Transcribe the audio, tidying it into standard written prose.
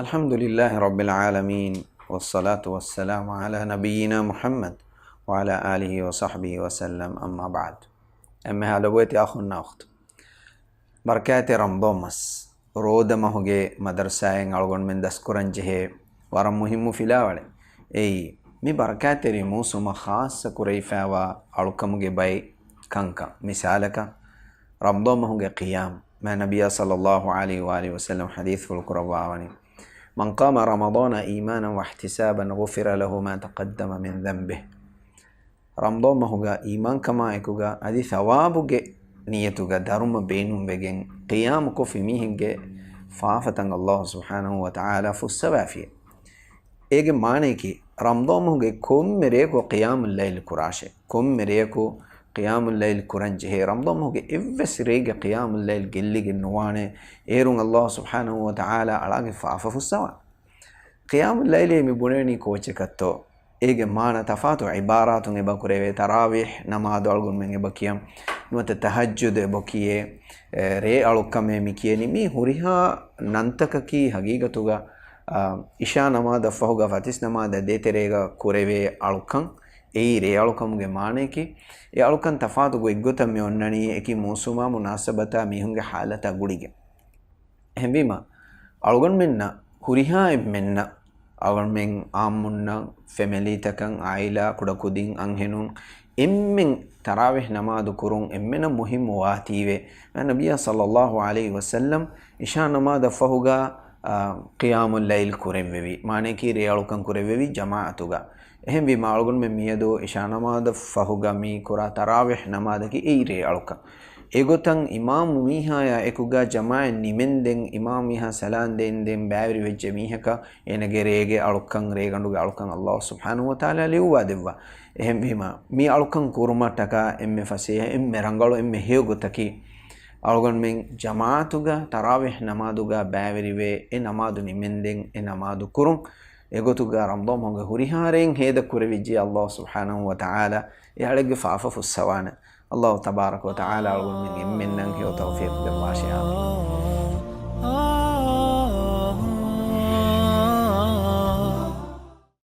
الحمد لله رب العالمين والصلاة والسلام على نبينا محمد وعلى آله وصحبه وسلم أما بعد. أما هلويت أخونا أخت بركات رمضان مس رود ما هوجي مدرسة على من دسكورن جه ورم مهم في لاولة أي مي بركات موسم خاص كريفا وعلكم جباي كانكا مثالك رمضان ما هوجي قيام ما نبي صلى الله عليه وآله وسلم حديث في القرآن من قام رمضان إيمانا واحتسابا غفر له ما تقدم من ذنبه. رمضان ما هو إيمان كما يكوغا أدي ثوابك نيتوغا دارما بينهم بجن قيامك في ميهنج فافة الله سبحانه وتعالى فالسبع فيه إيجي مانيكي رمضان ما هو كم مريكو قيام الليل كراشه كم مريكو قيام الليل كرنجه رمضان ما هو إفس ريج قيام الليل قلق النوانه إيرون الله سبحانه وتعالى على فافة فالسبع قيام الليل مبنيني كوچكتو إيجي مانا تفاتو عبارات نبا كريوه تراويح نماذ ألغن من نبا كيام نوات تهجد بكيه ري ألوكم مكيني مي هوريها ننتككي حقيقتوغا إشا نماذ فهوغا فتس نماذ ديتريغا كريوه ألوكم ඒ රේ අලුකම්ගේ මානෙකි ඒ අලුකම් තෆාතු ගෝ ඉග්ගොතම් මේ ඔන්නනි එකි මෝසුමා මුනාසබතා මිහුන්ගේ حالتا ගුඩිගේ එහෙම්බීම අලුගන් මෙන්න හුරිහා මෙන්න අලුගන් මෙන් ආම්මුන්න ෆැමිලි තකන් ආයිලා කුඩකුදින් අන්හෙනුන් එම්මෙන් තරාවිහ් නමාදු කුරුන් එම්මෙන මුහිම් වාතීවේ නබිය සල්ලල්ලාහු අලයිහි වසල්ලම් ඉෂා නමාද ෆහුගා qiyaamul layl kurevevi මානෙකි රේ අලුකම් kurevevi ජමාඅතුගා එහෙන් වි මාළුගොන් මෙ මියදෝ ඉෂා නමාද ෆහුගා මී කුරා තරාවිහ් නමාදකි ඒ රේ අලුකම් ඒගොතන් ඉමාම් මීහායා එකුගා ජමාඅ නිමෙන්දෙන් ඉමාම් මීහා සලාන් දෙන්දෙන් බෑවිරි වෙච්ච මීහක එනගේ රේගේ අලුකම් රේගඬුගේ අලුකම් අල්ලාහ් සුබ්හානහු වතාලා ලිව්වා දෙවවා එහෙන් වීම මී අලුකම් කුරුමටක එම්මෙ ෆසීහ එම්මෙ රංගලෝ එම්මෙ හේගොතකි අලුගන් මෙන් ජමාඅතුගා තරාවිහ් නමාදුගා බෑවිරිවේ ඒ නමාදු නිමෙන්දෙන් ඒ නමාදු කුරුම් එගොතුගා රම්දාන් මොගේ හුරිහාරෙන් හේද කුරවිජි අල්ලාහ් සුබ්හානහු වතාලා එයාලගේ ෆාෆෆු සවාන الله تبارك وتعالى أقول من يمنن هي توفيق بالله